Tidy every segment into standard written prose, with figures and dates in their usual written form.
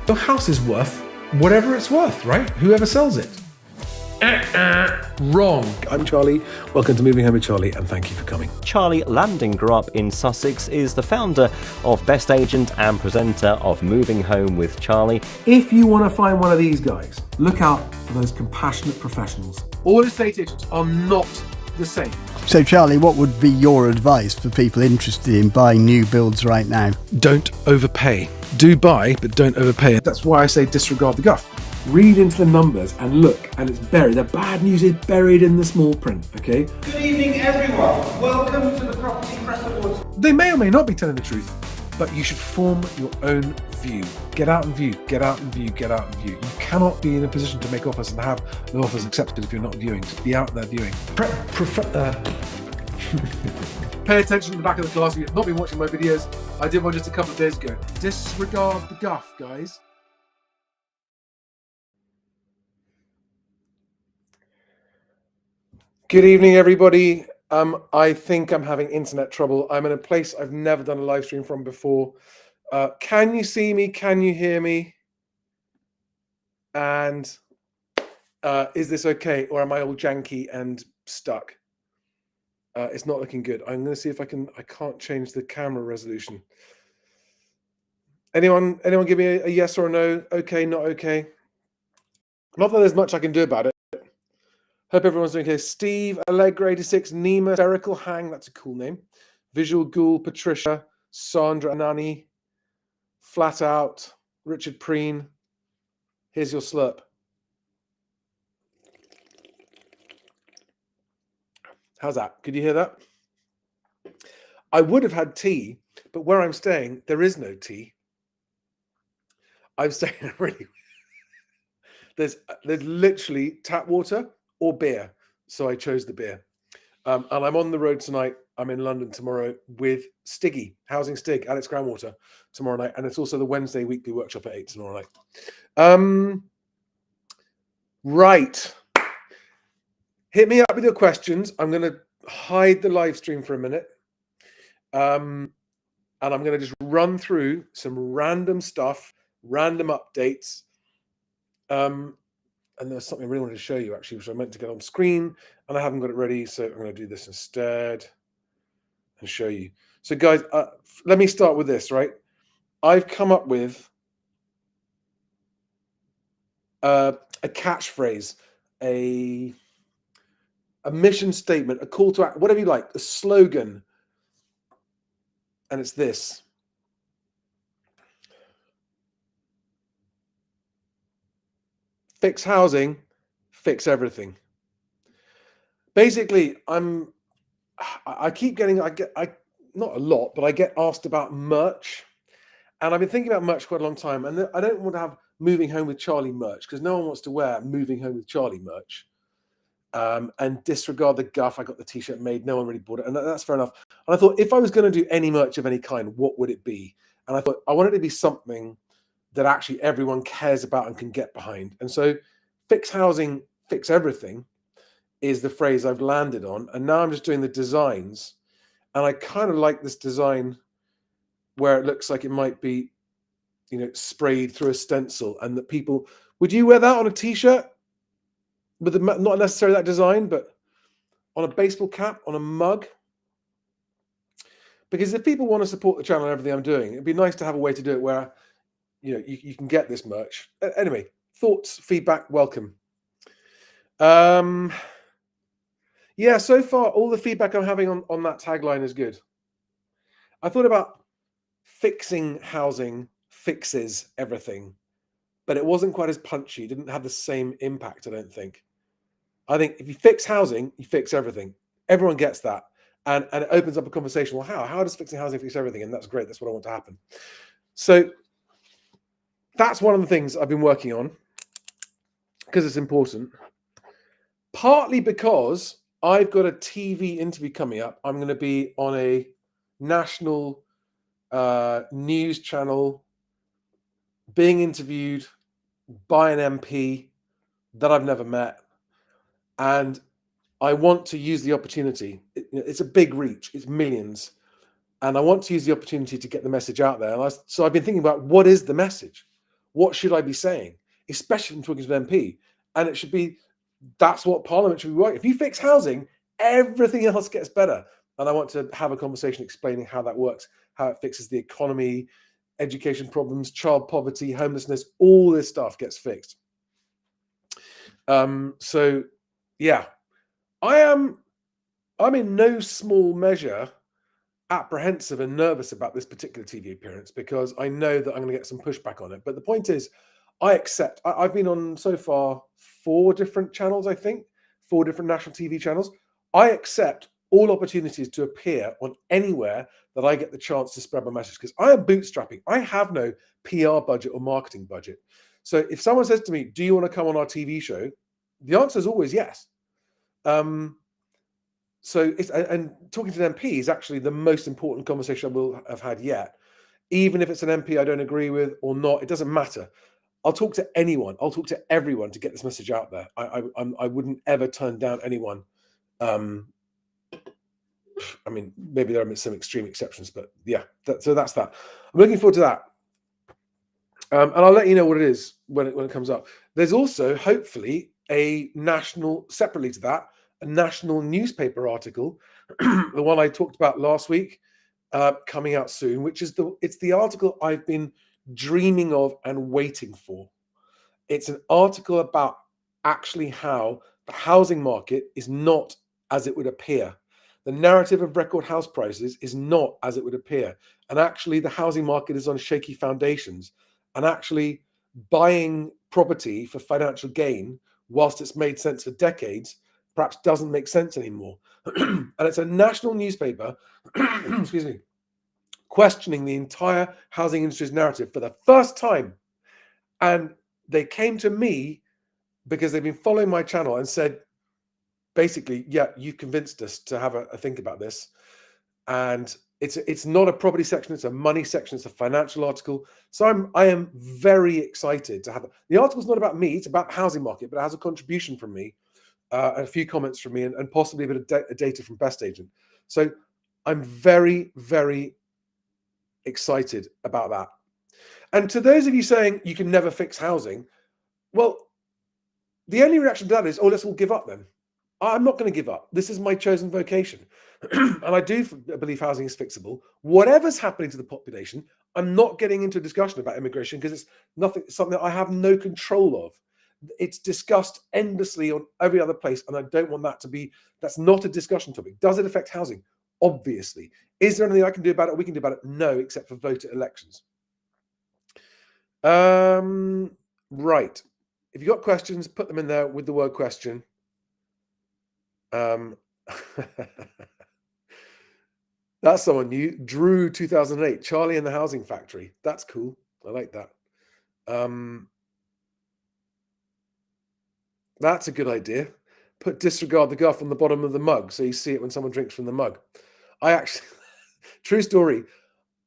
Your house is worth whatever it's worth, right? Whoever sells it. Wrong. I'm Charlie. Welcome to Moving Home with Charlie, and thank you for coming. Charlie Landing grew up in Sussex, is the founder of Best Agent and presenter of Moving Home with Charlie. If you want to find one of these guys, look out for those compassionate professionals. All estate agents are not the same. So Charlie, what would be your advice for people interested in buying new builds right now? Don't overpay. Do buy, but don't overpay. That's why I say disregard the guff. Read into the numbers and look, and it's buried. The bad news is buried in the small print, okay? Good evening, everyone. Welcome to the Property Press Awards. They may or may not be telling the truth, but you should form your own view. Get out and view, get out and view, get out and view. You cannot be in a position to make offers and have the offers accepted if you're not viewing. Just be out there viewing. Pay attention to the back of the class. If you've not been watching my videos, I did one just a couple of days ago. Disregard the guff, guys. Good evening, everybody. I think I'm having internet trouble. I'm in a place I've never done a live stream from before. Can you see me? Can you hear me? And is this okay? Or am I all janky and stuck? It's not looking good. I'm going to see if I can't change the camera resolution. Anyone give me a yes or a no? Okay, not okay. Not that there's much I can do about it. Hope everyone's doing okay. Steve, Allegra 86, Nima, Spherical Hang, that's a cool name. Visual Ghoul, Patricia, Sandra Anani, Flat Out, Richard Preen. Here's your slurp. How's that? Could you hear that? I would have had tea, but where I'm staying, there is no tea. I'm staying really. There's literally tap water or beer, so I chose the beer. And I'm on the road tonight. I'm in London tomorrow with Stiggy, Housing Stig, Alex Groundwater tomorrow night, and it's also the Wednesday weekly workshop at 8 tomorrow night. Right. Hit me up with your questions. I'm going to hide the live stream for a minute. And I'm going to just run through some random stuff, random updates. And there's something I really wanted to show you, actually, which I meant to get on screen, and I haven't got it ready, so I'm going to do this instead and show you. So, guys, let me start with this, right? I've come up with a catchphrase, a mission statement, a call to action, whatever you like, a slogan, and it's this. Fix housing, fix everything. Basically, I keep getting, not a lot, but I get asked about merch. And I've been thinking about merch quite a long time. And I don't want to have Moving Home with Charlie merch because no one wants to wear Moving Home with Charlie merch. And disregard the guff. I got the t-shirt made. No one really bought it. And that's fair enough. And I thought, if I was going to do any merch of any kind, what would it be? And I thought, I wanted it to be something that actually everyone cares about and can get behind. And so fix housing, fix everything is the phrase I've landed on. And now I'm just doing the designs. And I kind of like this design where it looks like it might be, sprayed through a stencil, and that people, would you wear that on a t-shirt? With not necessarily that design, but on a baseball cap, on a mug? Because if people want to support the channel and everything I'm doing, it'd be nice to have a way to do it where you can get this merch. Anyway, thoughts, feedback, welcome. Yeah, so far, all the feedback I'm having on that tagline is good. I thought about fixing housing fixes everything, but it wasn't quite as punchy. It didn't have the same impact, I don't think. I think if you fix housing, you fix everything. Everyone gets that. And it opens up a conversation. Well, how does fixing housing fix everything? And that's great. That's what I want to happen. So that's one of the things I've been working on because it's important. Partly because I've got a TV interview coming up. I'm going to be on a national news channel being interviewed by an MP that I've never met. And I want to use the opportunity. It's a big reach. It's millions. And I want to use the opportunity to get the message out there. So I've been thinking about, what is the message? what should I be saying, especially from talking to an MP? And it should be, that's what Parliament should be working. If you fix housing, everything else gets better. And I want to have a conversation explaining how that works, how it fixes the economy, education problems, child poverty, homelessness, all this stuff gets fixed. So yeah, I'm in no small measure apprehensive and nervous about this particular TV appearance because I know that I'm going to get some pushback on it. But the point is, I accept. I've been on so far 4 different channels, I think, 4 different national TV channels. I accept all opportunities to appear on anywhere that I get the chance to spread my message because I am bootstrapping. I have no PR budget or marketing budget. So if someone says to me, "Do you want to come on our TV show?" the answer is always yes. So it's, and talking to an MP is actually the most important conversation I will have had yet. Even if it's an MP I don't agree with or not, it doesn't matter. I'll talk to anyone. I'll talk to everyone to get this message out there. I wouldn't ever turn down anyone. I mean, maybe there are some extreme exceptions, but yeah. So that's that. I'm looking forward to that, and I'll let you know what it is when it comes up. There's also hopefully a national, separately to that, a national newspaper article, the one I talked about last week, coming out soon, which is it's the article I've been dreaming of and waiting for. It's an article about actually how the housing market is not as it would appear. The narrative of record house prices is not as it would appear. And actually the housing market is on shaky foundations. And actually buying property for financial gain, whilst it's made sense for decades, perhaps doesn't make sense anymore. And it's a national newspaper, excuse me, questioning the entire housing industry's narrative for the first time. And they came to me because they've been following my channel and said, basically, yeah, you've convinced us to have a think about this. And it's not a property section, it's a money section, it's a financial article. So I am very excited to have the article's not about me, it's about the housing market, but it has a contribution from me, a few comments from me, and possibly a bit of data from Best Agent. So I'm very, very excited about that. And to those of you saying you can never fix housing, well, the only reaction to that is, oh, let's all give up then. I'm not going to give up. This is my chosen vocation. And I do believe housing is fixable. Whatever's happening to the population, I'm not getting into a discussion about immigration because it's something that I have no control of. It's discussed endlessly on every other place. And I don't want that to be, that's not a discussion topic. Does it affect housing? Obviously. Is there anything I can do about it? We can do about it? No, except for vote at elections. Right. If you've got questions, put them in there with the word question. That's someone new. Drew 2008, Charlie and the Housing Factory. That's cool. I like that. That's a good idea. Put disregard the guff on the bottom of the mug so you see it when someone drinks from the mug. I actually, true story,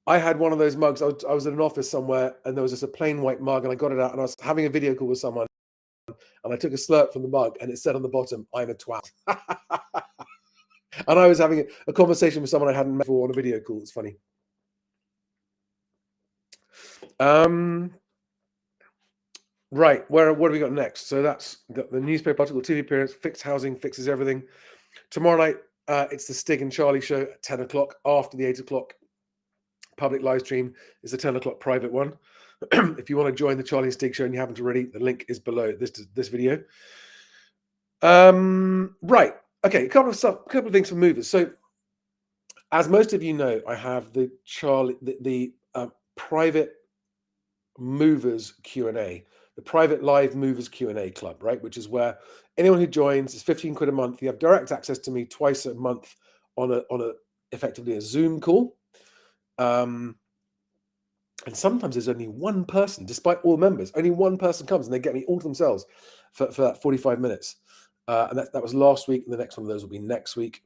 I had one of those mugs. I was in an office somewhere and there was just a plain white mug and I got it out and I was having a video call with someone and I took a slurp from the mug and it said on the bottom, "I'm a twat." And I was having a conversation with someone I hadn't met before on a video call. It's funny. Right, what have we got next? So that's got the newspaper article, TV appearance, fixed housing, fixes everything. Tomorrow night, it's the Stig and Charlie show at 10 o'clock after the 8 o'clock public live stream. Is the 10 o'clock private one. If you want to join the Charlie and Stig show and you haven't already, the link is below this video. Right. Okay, a couple of things for movers. So, as most of you know, I have the private movers Q&A, the private live movers Q&A club, right? Which is where anyone who joins is 15 quid a month. You have direct access to me twice a month on a effectively a Zoom call. And sometimes there's only one person, despite all members, only one person comes and they get me all to themselves for that 45 minutes. And that was last week, and the next one of those will be next week.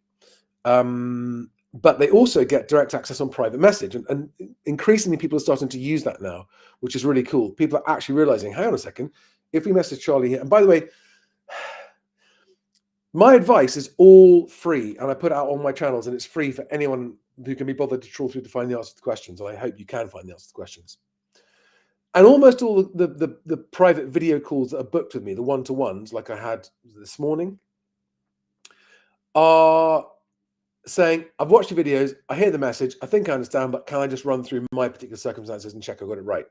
But they also get direct access on private message, and increasingly people are starting to use that now, which is really cool. People are actually realizing, hang on a second, if we message Charlie here, and by the way, my advice is all free, and I put it out on my channels, and it's free for anyone who can be bothered to trawl through to find the answer to the questions, and I hope you can find the answer to the questions. And almost all the private video calls that are booked with me, the one-to-ones, like I had this morning, are saying, I've watched your videos, I hear the message, I think I understand, but can I just run through my particular circumstances and check I got it right?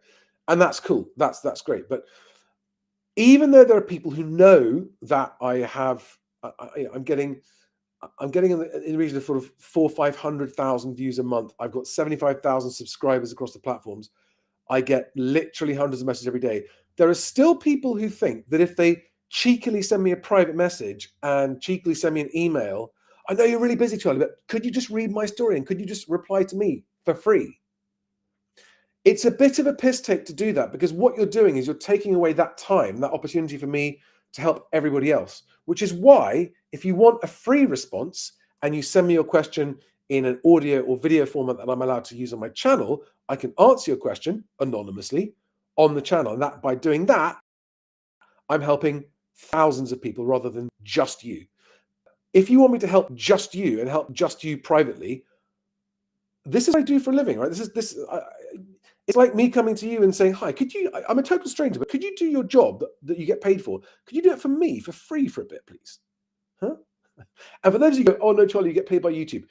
And that's cool. That's great. But even though there are people who know that I have, I'm getting in the region of sort of 400,000 or 500,000 views a month. I've got 75,000 subscribers across the platforms. I get literally hundreds of messages every day. There are still people who think that if they cheekily send me a private message and cheekily send me an email, I know you're really busy, Charlie, but could you just read my story and could you just reply to me for free? It's a bit of a piss take to do that, because what you're doing is you're taking away that time, that opportunity for me to help everybody else, which is why if you want a free response and you send me your question in an audio or video format that I'm allowed to use on my channel, I can answer your question anonymously on the channel. And that by doing that, I'm helping thousands of people rather than just you. If you want me to help just you and help just you privately, this is what I do for a living, right? It's like me coming to you and saying, hi, I'm a total stranger, but could you do your job that you get paid for? Could you do it for me for free for a bit, please? Huh? And for those of you who go, oh no, Charlie, you get paid by YouTube.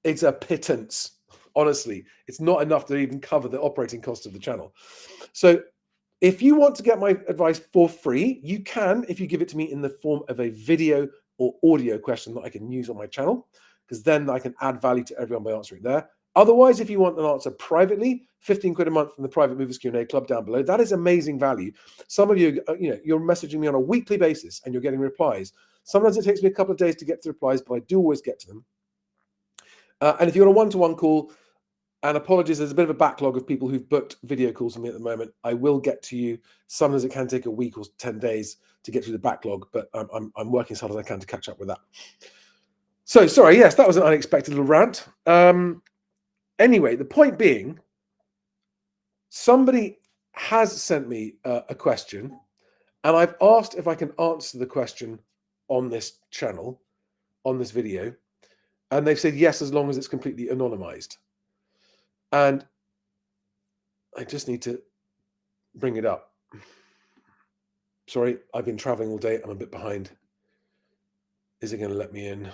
It's a pittance. Honestly, it's not enough to even cover the operating cost of the channel. So if you want to get my advice for free, you can, if you give it to me in the form of a video or audio question that I can use on my channel, because then I can add value to everyone by answering there. Otherwise, if you want an answer privately, 15 quid a month from the Private Movers Q&A Club down below, that is amazing value. Some of you, you're messaging me on a weekly basis and you're getting replies. Sometimes it takes me a couple of days to get to replies, but I do always get to them. And if you want a one-to-one call, and apologies, there's a bit of a backlog of people who've booked video calls with me at the moment. I will get to you. Sometimes it can take a week or 10 days to get through the backlog, but I'm working as hard as I can to catch up with that. So, sorry, yes, that was an unexpected little rant. Anyway, the point being, somebody has sent me a question, and I've asked if I can answer the question on this channel, on this video, and they've said yes, as long as it's completely anonymized. And I just need to bring it up. Sorry, I've been traveling all day. I'm a bit behind. Is it going to let me in?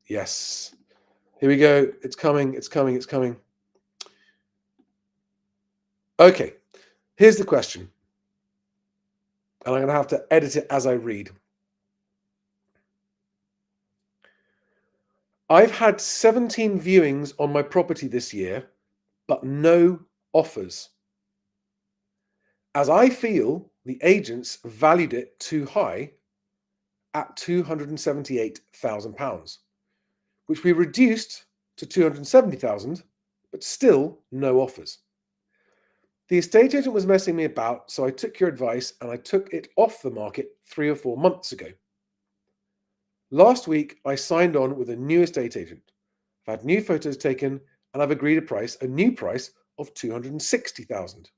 Yes. Here we go. It's coming. It's coming. It's coming. Okay. Here's the question. And I'm going to have to edit it as I read. I've had 17 viewings on my property this year, but no offers, as I feel the agents valued it too high at £278,000, which we reduced to 270,000, but still no offers. The estate agent was messing me about, so I took your advice and I took it off the market 3 or 4 months ago. Last week, I signed on with a new estate agent. I've had new photos taken and I've agreed a new price of 260,000.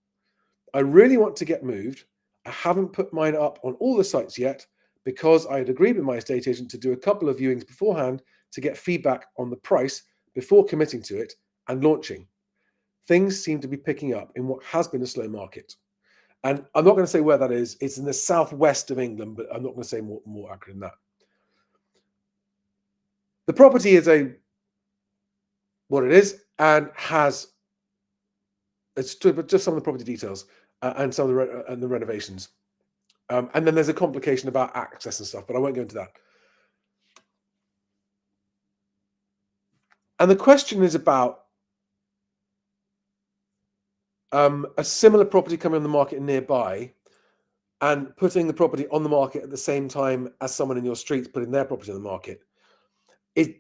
I really want to get moved. I haven't put mine up on all the sites yet because I had agreed with my estate agent to do a couple of viewings beforehand to get feedback on the price before committing to it and launching. Things seem to be picking up in what has been a slow market. And I'm not going to say where that is. It's in the southwest of England, but I'm not going to say more accurate than that. The property is what it is and has, it's just some of the property details and some of the renovations. And then there's a complication about access and stuff, but I won't go into that. And the question is about a similar property coming on the market nearby and putting the property on the market at the same time as someone in your streets putting their property on the market.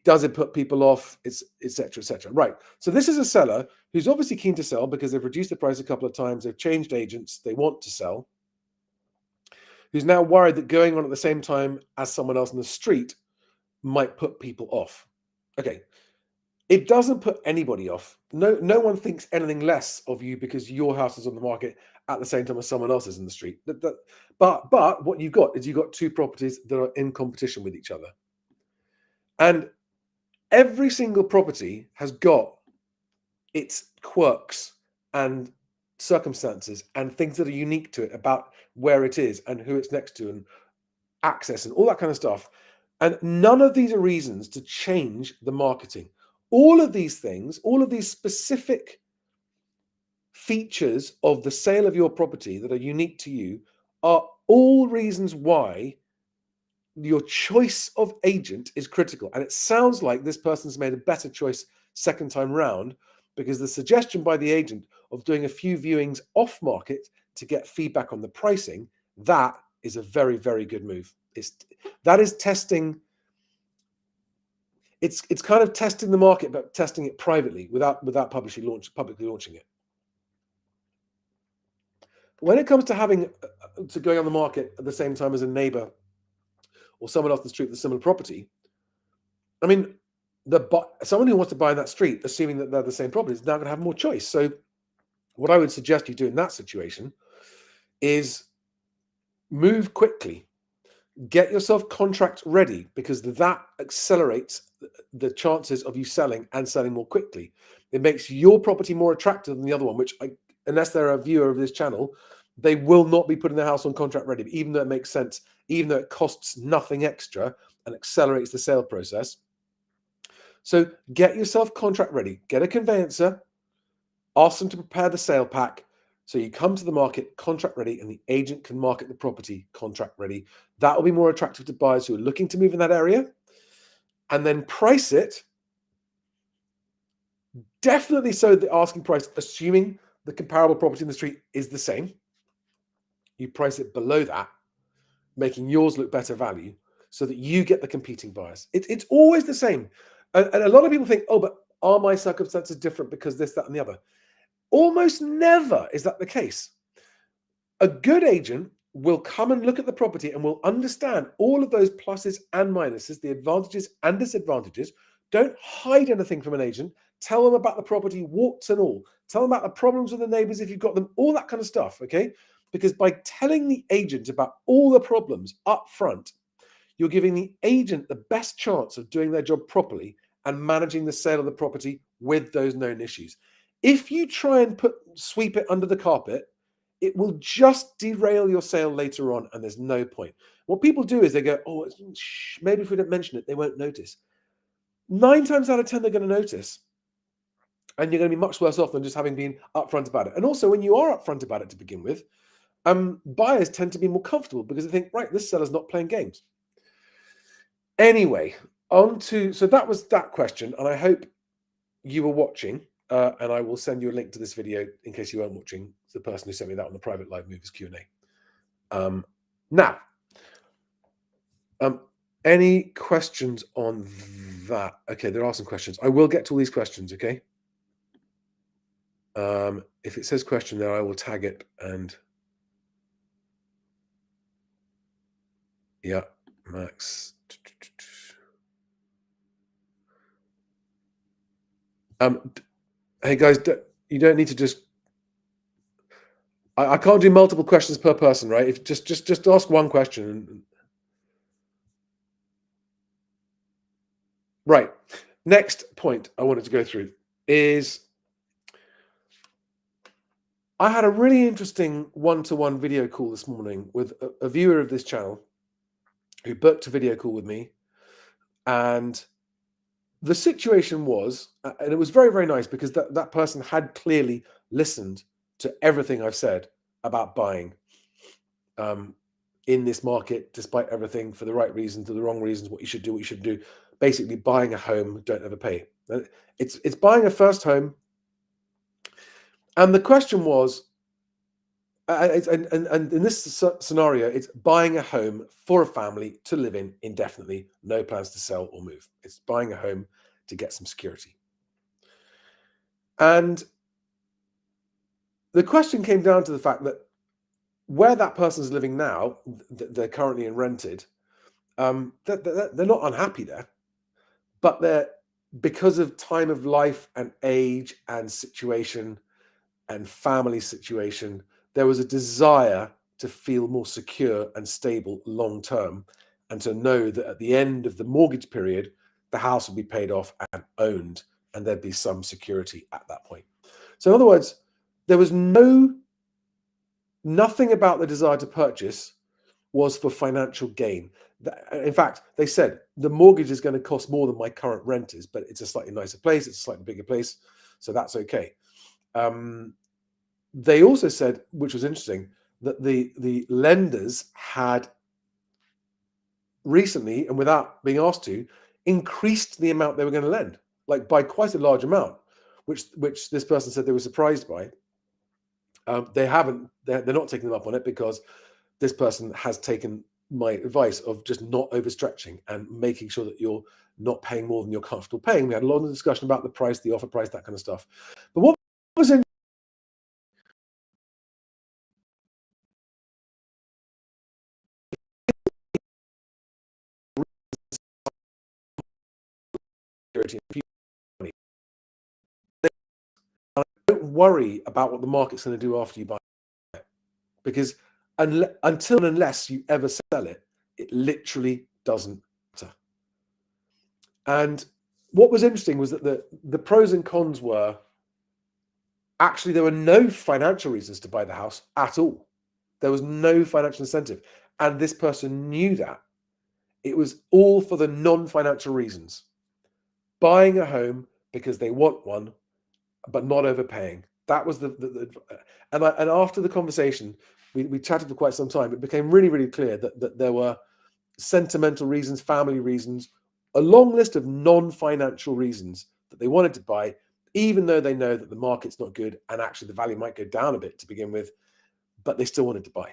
Does it put people off? It's et cetera, et cetera. Right. So this is a seller who's obviously keen to sell because they've reduced the price a couple of times. They've changed agents. They want to sell. Who's now worried that going on at the same time as someone else in the street might put people off. Okay. It doesn't put anybody off. No one thinks anything less of you because your house is on the market at the same time as someone else's in the street. But what you've got is you've got two properties that are in competition with each other. And every single property has got its quirks and circumstances and things that are unique to it about where it is and who it's next to and access and all that kind of stuff. And none of these are reasons to change the marketing. All of these things, all of these specific features of the sale of your property that are unique to you are all reasons why your choice of agent is critical. And it sounds like this person's made a better choice second time round, because the suggestion by the agent of doing a few viewings off market to get feedback on the pricing, that is a very, very good move. That is testing. It's kind of testing the market, but testing it privately without publicly launching it. When it comes to going on the market at the same time as a neighbor or someone else in the street with a similar property, I mean, someone who wants to buy in that street, assuming that they're the same property, is now going to have more choice. So what I would suggest you do in that situation is move quickly. Get yourself contract ready, because that accelerates the chances of you selling and selling more quickly. It makes your property more attractive than the other one, which unless they're a viewer of this channel, they will not be putting their house on contract ready, even though it makes sense, even though it costs nothing extra and accelerates the sale process. So get yourself contract ready, get a conveyancer, ask them to prepare the sale pack. So you come to the market contract ready, and the agent can market the property contract ready. That will be more attractive to buyers who are looking to move in that area. And then price it definitely so the asking price, assuming the comparable property in the street is the same. You price it below that, making yours look better value so that you get the competing buyers. It's always the same. And a lot of people think, oh, but are my circumstances different because this, that, and the other? Almost never is that the case. A good agent will come and look at the property and will understand all of those pluses and minuses, the advantages and disadvantages. Don't hide anything from an agent. Tell them about the property, warts and all. Tell them about the problems with the neighbors if you've got them, all that kind of stuff, okay? Because by telling the agent about all the problems up front, you're giving the agent the best chance of doing their job properly and managing the sale of the property with those known issues. If you try and sweep it under the carpet, it will just derail your sale later on, and there's no point. What people do is they go, oh, maybe if we don't mention it, they won't notice. 9 times out of 10, they're going to notice. And you're going to be much worse off than just having been upfront about it. And also, when you are upfront about it to begin with, buyers tend to be more comfortable because they think, right, this seller's not playing games. Anyway, so that was that question, and I hope you were watching. And I will send you a link to this video in case you weren't watching. The person who sent me that on the private live movers Q&A. Now, any questions on that? Okay, there are some questions. I will get to all these questions, okay? If it says question there, I will tag it and... Yeah, Max. Hey guys, you don't need to just... I can't do multiple questions per person, right? If just ask one question. Right. Next point I wanted to go through is I had a really interesting one-to-one video call this morning with a viewer of this channel who booked a video call with me. And the situation was, and it was very, very nice because that person had clearly listened to everything I've said about buying in this market, despite everything, for the right reasons, for the wrong reasons, what you should do, what you should do. Basically, buying a home, don't overpay. It's buying a first home. And the question was, and in this scenario, it's buying a home for a family to live in indefinitely, no plans to sell or move. It's buying a home to get some security. And the question came down to the fact that where that person's living now, they're currently in rented, they're not unhappy there, but because of time of life and age and situation and family situation, there was a desire to feel more secure and stable long term, and to know that at the end of the mortgage period, the house would be paid off and owned, and there'd be some security at that point. So in other words, there was no Nothing about the desire to purchase was for financial gain. In fact, they said the mortgage is going to cost more than my current rent is, but it's a slightly nicer place, it's a slightly bigger place, so that's okay. They also said, which was interesting, that the lenders had recently, and without being asked to, increased the amount they were going to lend, like by quite a large amount, which this person said they were surprised by. They're not taking them up on it because this person has taken my advice of just not overstretching and making sure that you're not paying more than you're comfortable paying. We had a lot of discussion about the price, the offer price, that kind of stuff. But what was in don't worry about what the market's going to do after you buy it, because until and unless you ever sell it, it literally doesn't matter. And what was interesting was that the pros and cons were actually there were no financial reasons to buy the house at all. There was no financial incentive, and this person knew that. It was all for the non-financial reasons. Buying a home because they want one, but not overpaying. That was and after the conversation, we chatted for quite some time. It became really, really clear that there were sentimental reasons, family reasons, a long list of non-financial reasons that they wanted to buy, even though they know that the market's not good and actually the value might go down a bit to begin with, but they still wanted to buy.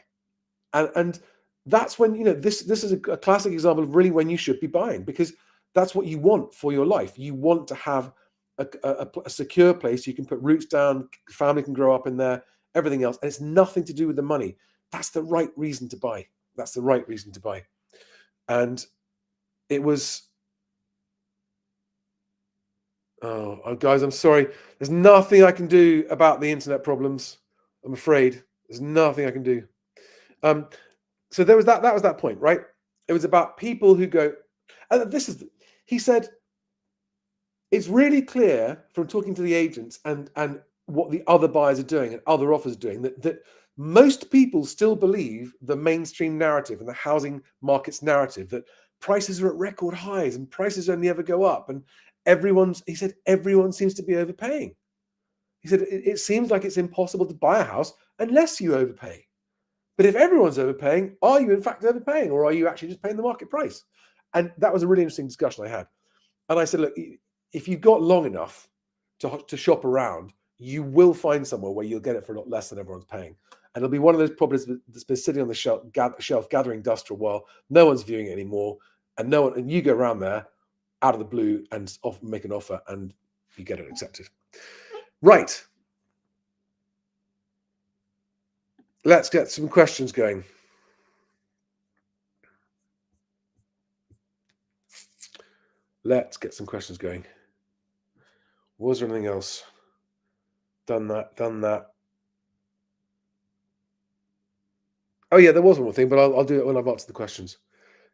And that's when, this is a classic example of really when you should be buying, because that's what you want for your life. You want to have a secure place you can put roots down, family can grow up in there, everything else, and it's nothing to do with the money. That's the right reason to buy. That's the right reason to buy. And it was, oh guys, I'm sorry. There's nothing I can do about the internet problems. I'm afraid there's nothing I can do. So there was that was that point, right? It was about people who go, and he said, it's really clear from talking to the agents and what the other buyers are doing and other offers are doing that most people still believe the mainstream narrative and the housing market's narrative that prices are at record highs and prices only ever go up. And he said, everyone seems to be overpaying. He said, it seems like it's impossible to buy a house unless you overpay. But if everyone's overpaying, are you in fact overpaying, or are you actually just paying the market price? And that was a really interesting discussion I had. And I said, look, if you've got long enough to shop around, you will find somewhere where you'll get it for a lot less than everyone's paying. And it'll be one of those properties that's been sitting on the shelf gathering dust for a while. No one's viewing it anymore. And you go around there out of the blue and make an offer and you get it accepted. Right. Let's get some questions going. Was there anything else? Done that. Oh yeah, there was one more thing, but I'll do it when I've answered the questions,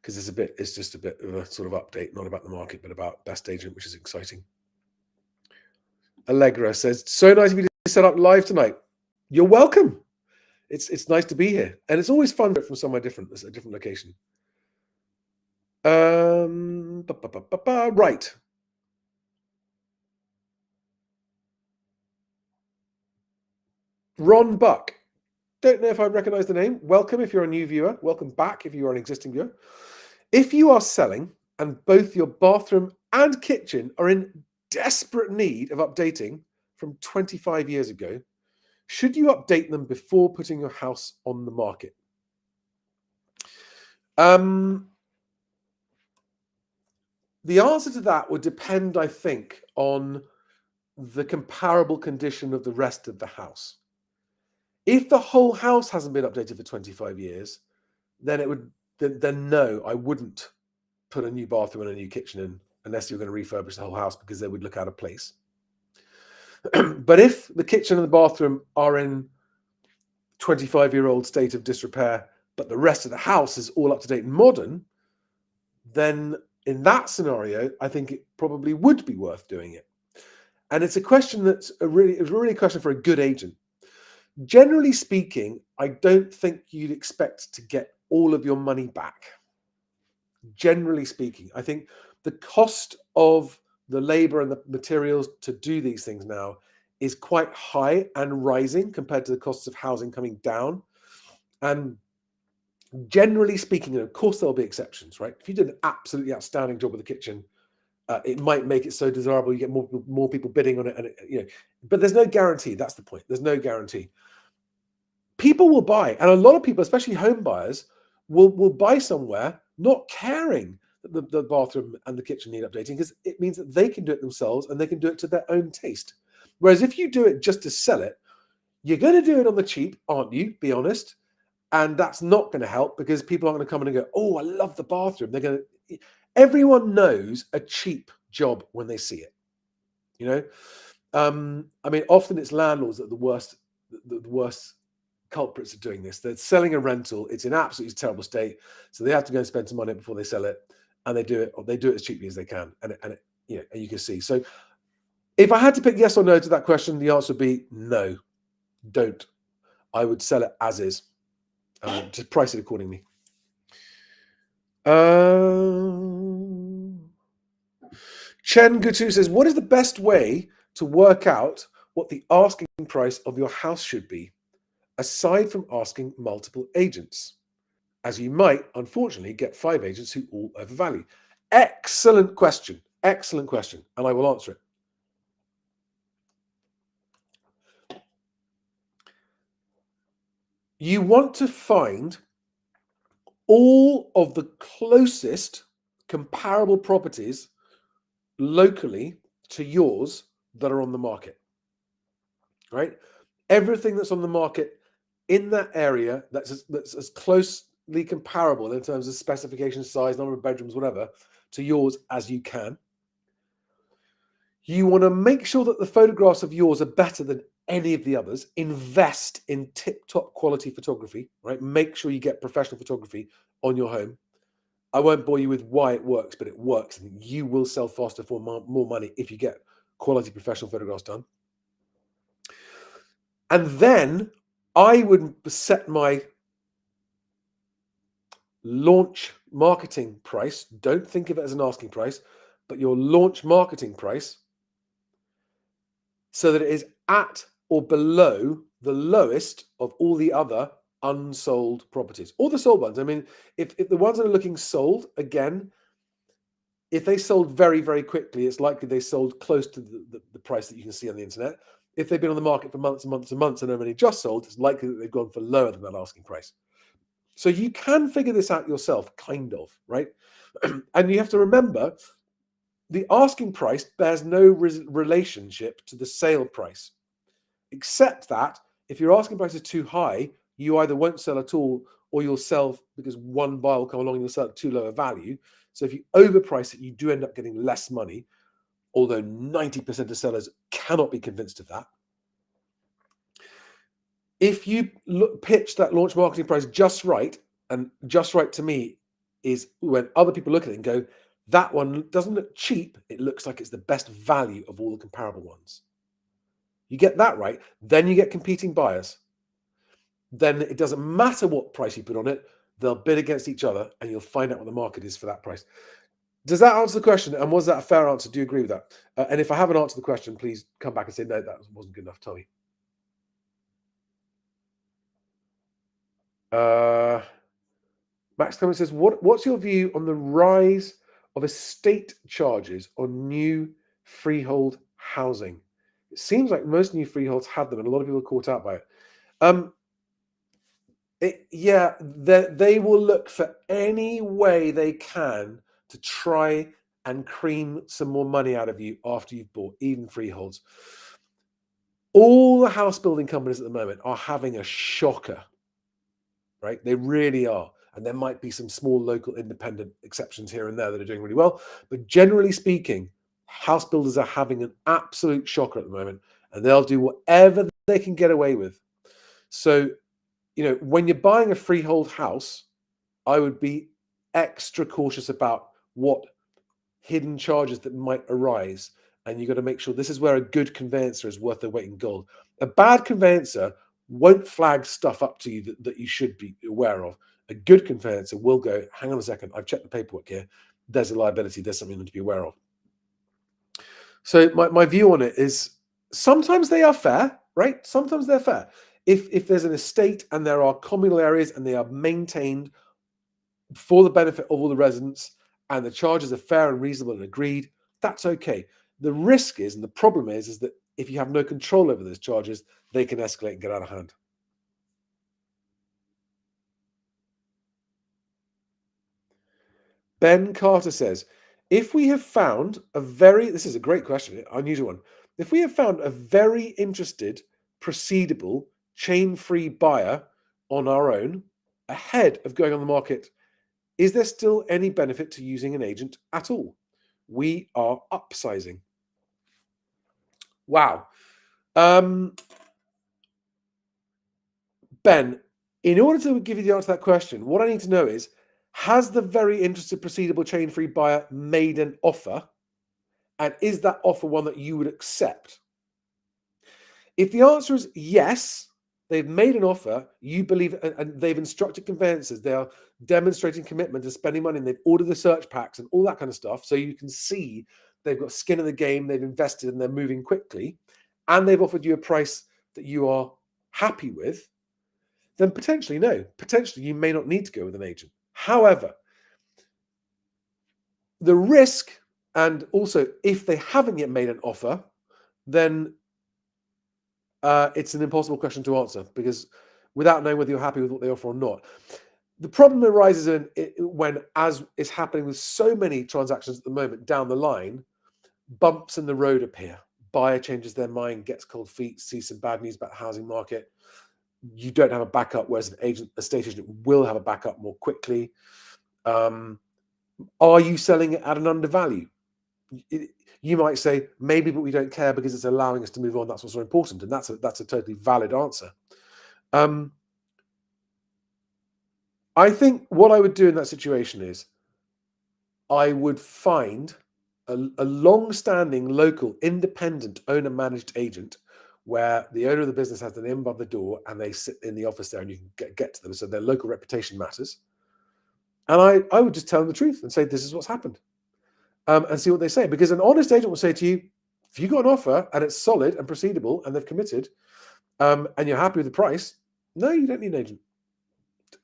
because it's just a bit of a sort of update, not about the market, but about Best Agent, which is exciting. Allegra says, so nice of you to set up live tonight. You're welcome. It's nice to be here, and it's always fun from somewhere different. It's a different location. Right. Ron Buck. Don't know if I recognize the name. Welcome if you're a new viewer. Welcome back if you are an existing viewer. If you are selling and both your bathroom and kitchen are in desperate need of updating from 25 years ago, should you update them before putting your house on the market? The answer to that would depend, I think, on the comparable condition of the rest of the house. If the whole house hasn't been updated for 25 years, then no, I wouldn't put a new bathroom and a new kitchen in unless you're going to refurbish the whole house, because they would look out of place. But if the kitchen and the bathroom are in 25-year-old state of disrepair, but the rest of the house is all up to date and modern, then in that scenario, I think it probably would be worth doing it. And it's a question that's really a question for a good agent. Generally speaking, I don't think you'd expect to get all of your money back. Generally speaking, I think the cost of the labor and the materials to do these things now is quite high and rising compared to the costs of housing coming down. And generally speaking, and of course there'll be exceptions, right? If you did an absolutely outstanding job with the kitchen, it might make it so desirable you get more people bidding on it, and but there's no guarantee. That's the point. There's no guarantee. People will buy, and a lot of people, especially home buyers, will buy somewhere not caring that the bathroom and the kitchen need updating, because it means that they can do it themselves and they can do it to their own taste. Whereas if you do it just to sell it, you're going to do it on the cheap, aren't you? Be honest. And that's not going to help, because people aren't going to come in and go, oh, I love the bathroom. They're going to. Everyone knows a cheap job when they see it. I mean, often it's landlords that are the worst culprits of doing this. They're selling a rental, it's in absolutely terrible state, so they have to go and spend some money before they sell it, and they do it as cheaply as they can, and you can see. So if I had to pick yes or no to that question, the answer would be no, don't. I would sell it as is, just price it accordingly. Chen Gutu says, what is the best way to work out what the asking price of your house should be, aside from asking multiple agents, as you might, unfortunately, get 5 agents who all overvalue? Excellent question. Excellent question. And I will answer it. You want to find all of the closest comparable properties locally to yours that are on the market, right? Everything that's on the market in that area that's as closely comparable in terms of specification, size, number of bedrooms, whatever, to yours as you can. You want to make sure that the photographs of yours are better than any of the others. Invest in tip-top quality photography, right? Make sure you get professional photography on your home. I won't bore you with why it works, but it works. And you will sell faster for more money if you get quality professional photographs done. And then I would set my launch marketing price. Don't think of it as an asking price, but your launch marketing price, so that it is at or below the lowest of all the other unsold properties, or the sold ones. I mean, if the ones that are looking sold, again, if they sold very, very quickly, it's likely they sold close to the price that you can see on the internet. If they've been on the market for months and months and months and have only just sold, it's likely that they've gone for lower than that asking price. So you can figure this out yourself, kind of, right? And you have to remember, the asking price bears no relationship to the sale price, except that if your asking price is too high, you either won't sell at all, or you'll sell because one buyer will come along and you'll sell at too low a value. So if you overprice it, you do end up getting less money, although 90% of sellers cannot be convinced of that. If you pitch that launch marketing price just right, and just right to me is when other people look at it and go, that one doesn't look cheap, it looks like it's the best value of all the comparable ones. You get that right, then you get competing buyers. Then it doesn't matter what price you put on it, they'll bid against each other and you'll find out what the market is for that price. Does that answer the question? And was that a fair answer? Do you agree with that? And if I haven't answered the question, please come back and say, no, that wasn't good enough, Tommy. Max Cummins says, what's your view on the rise of estate charges on new freehold housing? It seems like most new freeholds have them, and a lot of people are caught out by it. They will look for any way they can to try and cream some more money out of you after you've bought, even freeholds. All the house building companies at the moment are having a shocker, right? They really are. And there might be some small local independent exceptions here and there that are doing really well. But generally speaking, house builders are having an absolute shocker at the moment, and they'll do whatever they can get away with. So, when you're buying a freehold house, I would be extra cautious about what hidden charges that might arise. And you've got to make sure this is where a good conveyancer is worth their weight in gold. A bad conveyancer won't flag stuff up to you that you should be aware of. A good conveyancer will go, hang on a second, I've checked the paperwork here. There's a liability, there's something to be aware of. So my view on it is sometimes they are fair, right? Sometimes they're fair. If there's an estate and there are communal areas and they are maintained for the benefit of all the residents and the charges are fair and reasonable and agreed, that's okay. The risk is, and the problem is that if you have no control over those charges, they can escalate and get out of hand. Ben Carter says, if we have found this is a great question, unusual one. If we have found a very interested, proceedable, chain-free buyer on our own, ahead of going on the market, is there still any benefit to using an agent at all? We are upsizing. Wow. Ben, in order to give you the answer to that question, what I need to know is, has the very interested, proceedable, chain-free buyer made an offer? And is that offer one that you would accept? If the answer is yes, they've made an offer, you believe, and they've instructed conveyancers, they are demonstrating commitment to spending money, and they've ordered the search packs and all that kind of stuff, so you can see they've got skin in the game, they've invested and they're moving quickly, and they've offered you a price that you are happy with, then potentially no. Potentially you may not need to go with an agent. However, the risk, and also if they haven't yet made an offer, then it's an impossible question to answer, because without knowing whether you're happy with what they offer or not. The problem arises when, as is happening with so many transactions at the moment down the line, bumps in the road appear. Buyer changes their mind, gets cold feet, sees some bad news about the housing market. You don't have a backup, whereas an estate agent will have a backup more quickly. Are you selling it at an undervalue? You might say, maybe, but we don't care because it's allowing us to move on. That's what's so important. And that's a totally valid answer. I think what I would do in that situation is I would find a long-standing, local, independent owner-managed agent where the owner of the business has their name above the door and they sit in the office there and you can get to them. So their local reputation matters. And I would just tell them the truth and say, this is what's happened. And see what they say. Because an honest agent will say to you, if you got an offer and it's solid and proceedable and they've committed, and you're happy with the price, no, you don't need an agent.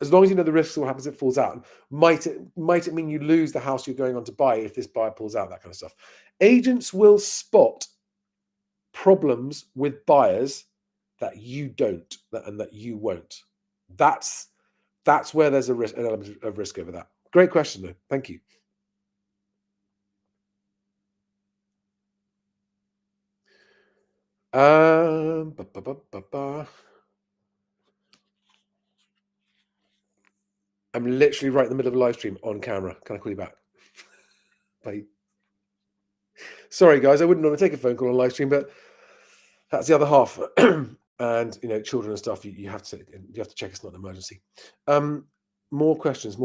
As long as you know the risks, what happens if it falls out. Might it mean you lose the house you're going on to buy if this buyer pulls out, that kind of stuff. Agents will spot problems with buyers that you don't, and that you won't. That's where there's an element of risk over that. Great question, though. Thank you. I'm literally right in the middle of a live stream on camera. Can I call you back? Bye. Sorry, guys, I wouldn't want to take a phone call on live stream, but that's the other half. And children and stuff, you have to check it's not an emergency. More questions.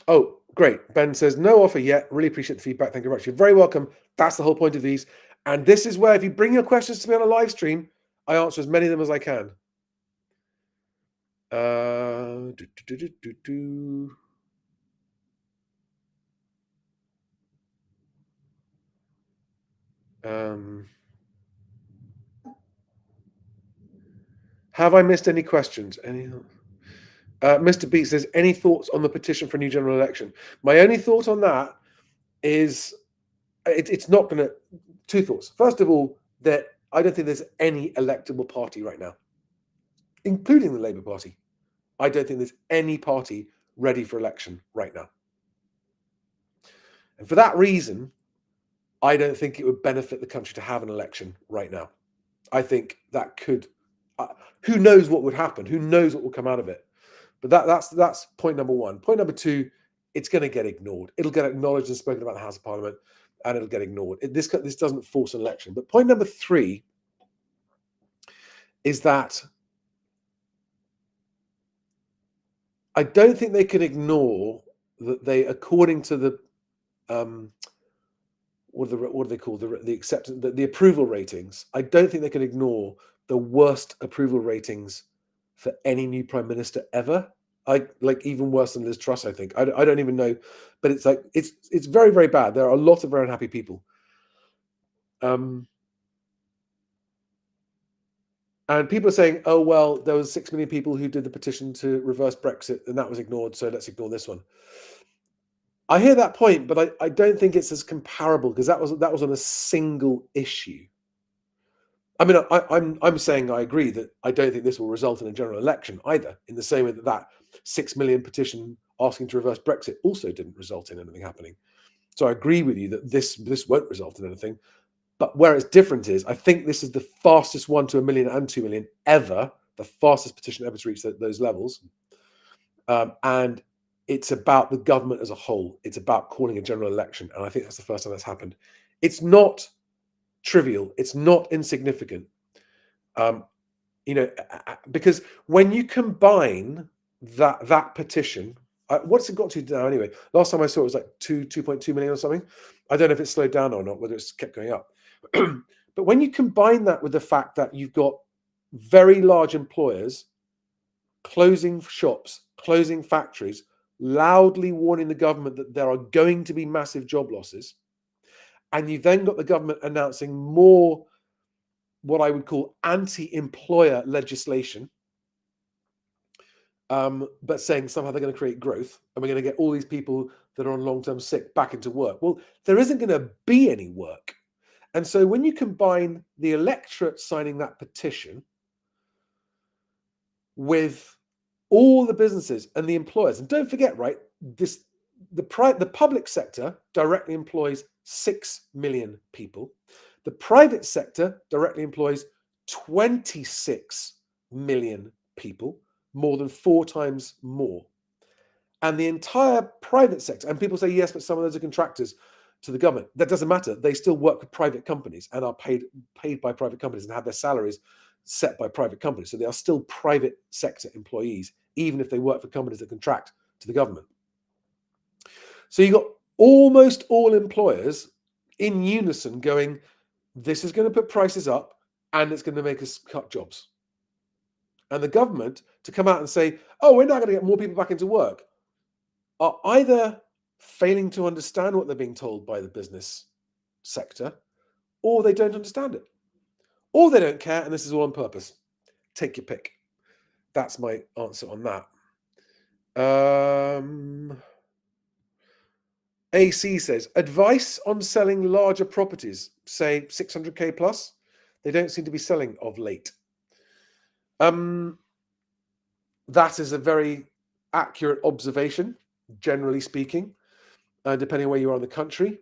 Oh, great. Ben says, no offer yet. Really appreciate the feedback. Thank you very much. You're very welcome. That's the whole point of these. And this is where, if you bring your questions to me on a live stream, I answer as many of them as I can. Have I missed any questions? Mr. Beat says, any thoughts on the petition for a new general election? My only thought on that is it's not going to... Two thoughts. First of all, that I don't think there's any electable party right now, including the Labour Party. I don't think there's any party ready for election right now. And for that reason, I don't think it would benefit the country to have an election right now. I think that could... who knows what would happen? Who knows what will come out of it? But that's point number one. Point number two, it's going to get ignored. It'll get acknowledged and spoken about in the House of Parliament, and it'll get ignored. This doesn't force an election. But point number three is that I don't think they can ignore that they, according to the what do they call the acceptance, the approval ratings. I don't think they can ignore the worst approval ratings for any new prime minister ever. Like even worse than Liz Truss, I think. I don't even know, but it's like it's very, very bad. There are a lot of very unhappy people. And people are saying, oh, well, there was 6 million people who did the petition to reverse Brexit and that was ignored, so let's ignore this one. I hear that point, but I don't think it's as comparable because that was on a single issue. I mean, I'm saying I agree that I don't think this will result in a general election either, in the same way that 6 million petition asking to reverse Brexit also didn't result in anything happening. So I agree with you that this won't result in anything. But where it's different is, I think this is the fastest 1 to 1 million and 2 million ever, the fastest petition ever to reach those levels. And it's about the government as a whole. It's about calling a general election. And I think that's the first time that's happened. It's not trivial. It's not insignificant. Because when you combine that petition, what's it got to now anyway? Last time I saw it was like 2.2 million or something. I don't know if it's slowed down or not, whether it's kept going up. But when you combine that with the fact that you've got very large employers closing shops, closing factories, loudly warning the government that there are going to be massive job losses, and you've then got the government announcing more what I would call anti-employer legislation, but saying somehow they're going to create growth and we're going to get all these people that are on long-term sick back into work. Well, there isn't going to be any work. And so when you combine the electorate signing that petition with all the businesses and the employers, and don't forget, right, the public sector directly employs 6 million people. The private sector directly employs 26 million people, more than 4 times more. And the entire private sector, and people say, yes, but some of those are contractors to the government. That doesn't matter. They still work with private companies and are paid by private companies and have their salaries set by private companies. So they are still private sector employees, even if they work for companies that contract to the government. So you've got almost all employers in unison going, this is going to put prices up and it's going to make us cut jobs. And the government to come out and say, oh, we're not going to get more people back into work, are either failing to understand what they're being told by the business sector, or they don't understand it, or they don't care, and this is all on purpose. Take your pick. That's my answer on that. AC says, advice on selling larger properties, say 600k plus. They don't seem to be selling of late. That is a very accurate observation, generally speaking, depending on where you are in the country.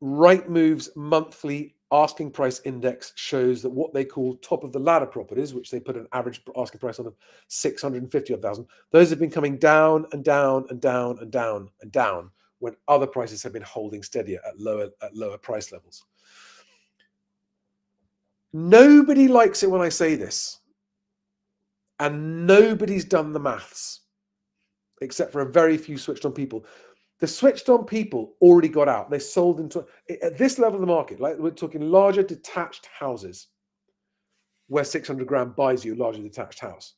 Rightmove's monthly asking price index shows that what they call top of the ladder properties, which they put an average asking price on of 650,000, those have been coming down and down and down and down and down when other prices have been holding steady at lower price levels. Nobody likes it when I say this, and nobody's done the maths except for a very few switched on people. The switched on people already got out. They sold into, at this level of the market, like we're talking larger detached houses where 600 grand buys you a larger detached house.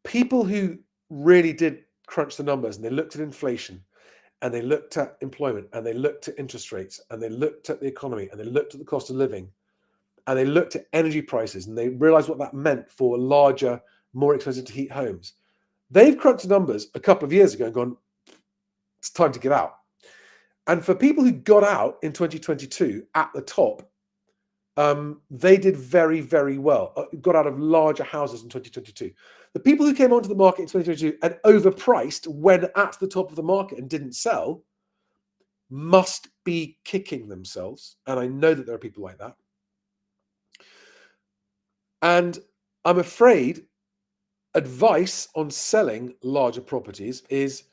People who really did crunch the numbers and they looked at inflation and they looked at employment and they looked at interest rates and they looked at the economy and they looked at the cost of living and they looked at energy prices and they realized what that meant for larger, more expensive to heat homes. They've crunched the numbers a couple of years ago and gone, it's time to get out. And for people who got out in 2022 at the top, they did very, very well. Got out of larger houses in 2022. The people who came onto the market in 2022 and overpriced when at the top of the market and didn't sell must be kicking themselves. And I know that there are people like that. And I'm afraid advice on selling larger properties is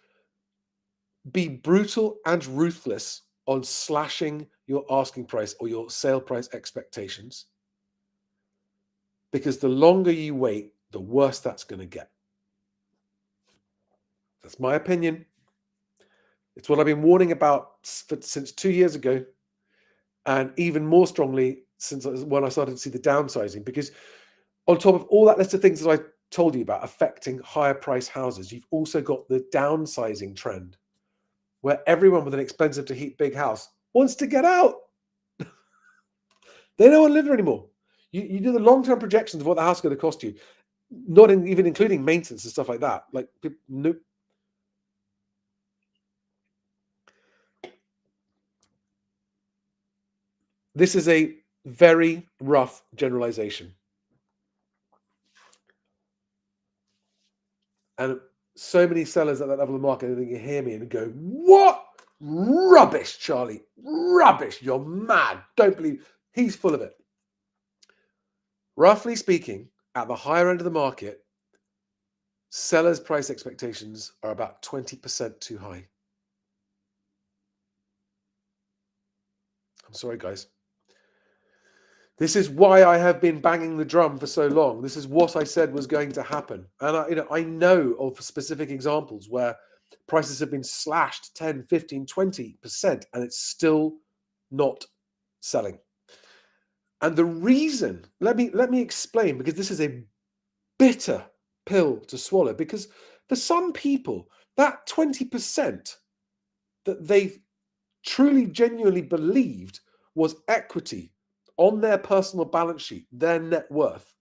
be brutal and ruthless on slashing your asking price or your sale price expectations, because the longer you wait, the worse that's going to get. That's my opinion. It's what I've been warning about since 2 years ago, and even more strongly since when I started to see the downsizing. Because on top of all that list of things that I told you about affecting higher price houses, you've also got the downsizing trend, where everyone with an expensive to heat big house wants to get out. They don't want to live there anymore. You do the long-term projections of what the house is going to cost you, not even including maintenance and stuff like that. Like, nope. This is a very rough generalization. And so many sellers at that level of the market, they can hear me and go, what? Rubbish, Charlie. Rubbish. You're mad. Don't believe. He's full of it. Roughly speaking, at the higher end of the market, sellers' price expectations are about 20% too high. I'm sorry, guys. This is why I have been banging the drum for so long. This is what I said was going to happen. And I know of specific examples where prices have been slashed 10, 15, 20%, and it's still not selling. And the reason, let me explain, because this is a bitter pill to swallow. Because for some people, that 20% that they truly, genuinely believed was equity on their personal balance sheet, their net worth,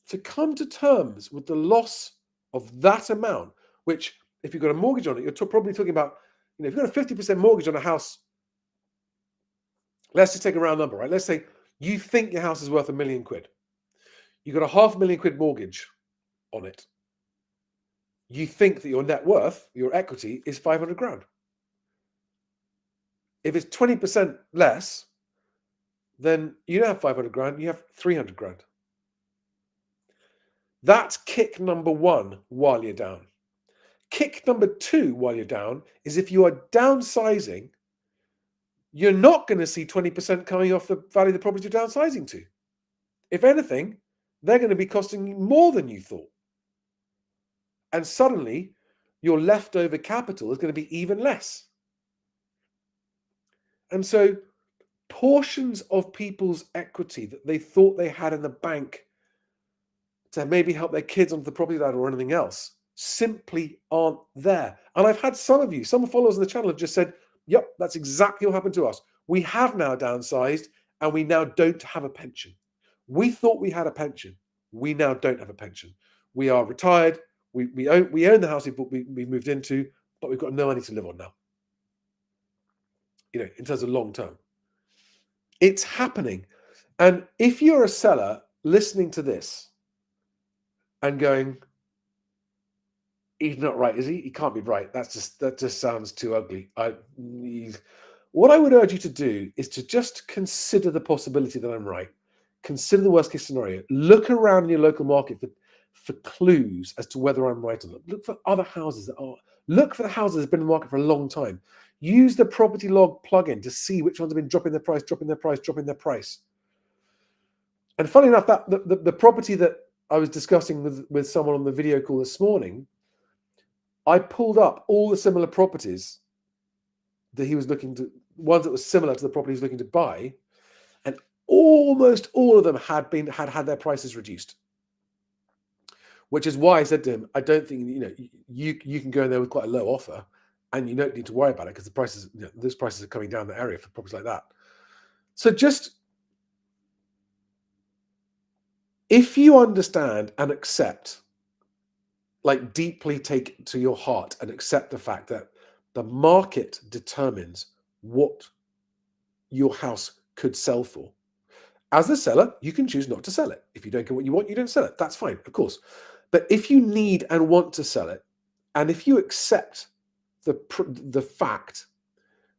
to come to terms with the loss of that amount, which, if you've got a mortgage on it, you're probably talking about, if you've got a 50% mortgage on a house, let's just take a round number, right? Let's say you think your house is worth £1 million. You've got a £500,000 mortgage on it. You think that your net worth, your equity, is 500 grand. If it's 20% less, then you don't have 500 grand, you have 300 grand. That's kick number one while you're down. Kick number two while you're down is if you are downsizing, you're not going to see 20% coming off the value of the property you're downsizing to. If anything, they're going to be costing you more than you thought. And suddenly, your leftover capital is going to be even less. And so, portions of people's equity that they thought they had in the bank to maybe help their kids onto the property ladder or anything else simply aren't there. And I've had some followers on the channel have just said, yep, that's exactly what happened to us. We have now downsized and we now don't have a pension. We thought we had a pension. We now don't have a pension. We are retired. We own the house we moved into, but we've got no money to live on now. In terms of long term. It's happening. And if you're a seller listening to this and going, he's not right, is he? He can't be right. That just sounds too ugly. What I would urge you to do is to just consider the possibility that I'm right. Consider the worst case scenario. Look around in your local market for clues as to whether I'm right or not. Look for other houses look for the houses that have been in the market for a long time. Use the property log plugin to see which ones have been dropping their price. And funny enough, that the property that I was discussing with someone on the video call this morning, I pulled up all the similar properties that he was looking to, ones that were similar to the property he was looking to buy, and almost all of them had their prices reduced. Which is why I said to him, I don't think you can go in there with quite a low offer, and you don't need to worry about it because the prices, those prices are coming down the area for properties like that. So just, if you understand and accept, like deeply take to your heart and accept the fact that the market determines what your house could sell for. As the seller, you can choose not to sell it. If you don't get what you want, you don't sell it. That's fine, of course. But if you need and want to sell it, and if you accept the fact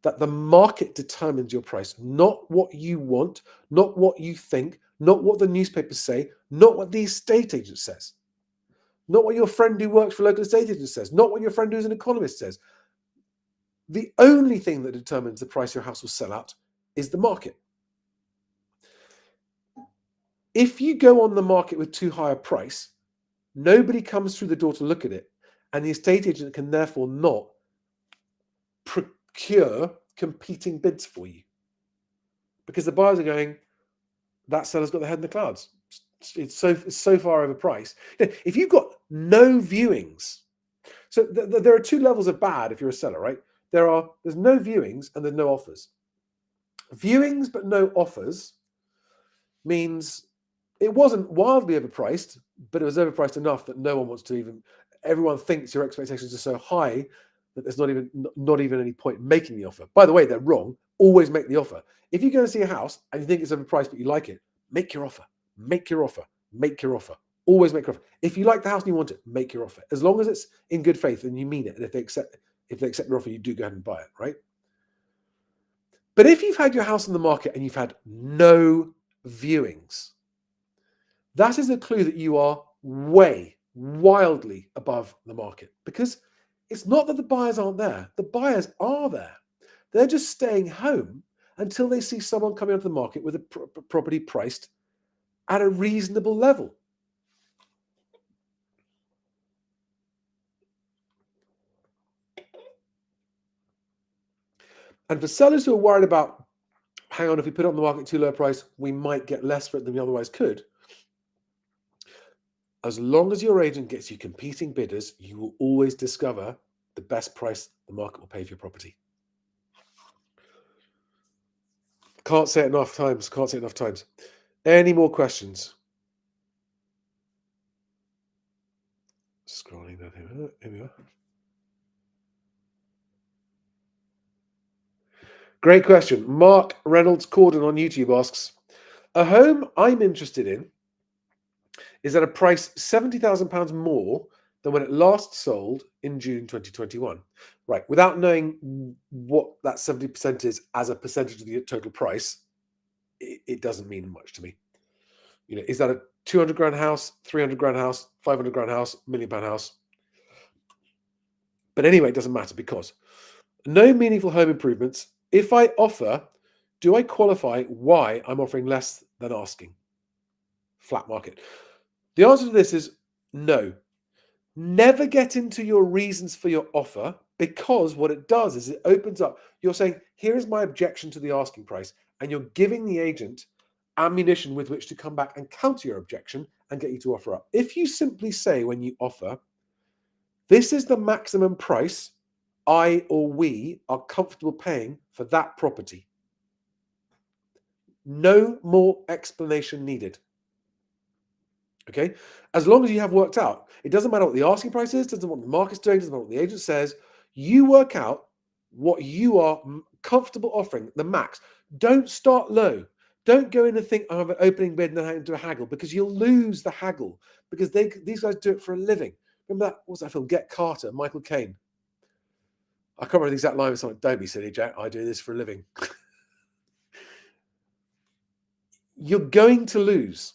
that the market determines your price, not what you want, not what you think, not what the newspapers say, not what the estate agent says, not what your friend who works for a local estate agent says, not what your friend who's an economist says. The only thing that determines the price your house will sell at is the market. If you go on the market with too high a price, nobody comes through the door to look at it, And the estate agent can therefore not procure competing bids for you. Because the buyers are going, that seller's got their head in the clouds. It's so far overpriced. If you've got no viewings, so there are two levels of bad if you're a seller, right? There's no viewings and there's no offers. Viewings but no offers means it wasn't wildly overpriced, but it was overpriced enough that no one wants to even. Everyone thinks your expectations are so high that there's not even any point in making the offer. By the way, they're wrong. Always make the offer. If you go and see a house and you think it's overpriced but you like it, make your offer. Make your offer. Make your offer. Always make your offer. If you like the house and you want it, make your offer. As long as it's in good faith and you mean it, and if they accept your offer, you do go ahead and buy it, right? But if you've had your house on the market and you've had no viewings, that is a clue that you are wildly above the market, because it's not that the buyers aren't there. The buyers are there. They're just staying home until they see someone coming onto the market with a property priced at a reasonable level. And for sellers who are worried about, hang on, if we put it on the market too low a price, we might get less for it than we otherwise could. As long as your agent gets you competing bidders, you will always discover the best price the market will pay for your property. Can't say it enough times. Can't say it enough times. Any more questions? Scrolling down here. Here we are. Great question. Mark Reynolds Corden on YouTube asks, a home I'm interested in is at a price £70,000 more than when it last sold in June 2021. Right. Without knowing what that 70% is as a percentage of the total price, it doesn't mean much to me. You know, is that a 200 grand house, 300 grand house, 500 grand house, £1 million house? But anyway, it doesn't matter, because no meaningful home improvements. If I offer, do I qualify why I'm offering less than asking? Flat market. The answer to this is no. Never get into your reasons for your offer, because what it does is it opens up. You're saying, here is my objection to the asking price, and you're giving the agent ammunition with which to come back and counter your objection and get you to offer up. If you simply say when you offer, this is the maximum price I or we are comfortable paying for that property. No more explanation needed. Okay? As long as you have worked out, it doesn't matter what the asking price is, doesn't matter what the market's doing, doesn't matter what the agent says, you work out what you are comfortable offering, the max. Don't start low. Don't go in and think, I have an opening bid and then I do a haggle, because you'll lose the haggle, because these guys do it for a living. Remember that, what's that film? Get Carter, Michael Caine. I can't remember the exact line. It's like, don't be silly, Jack. I do this for a living. You're going to lose.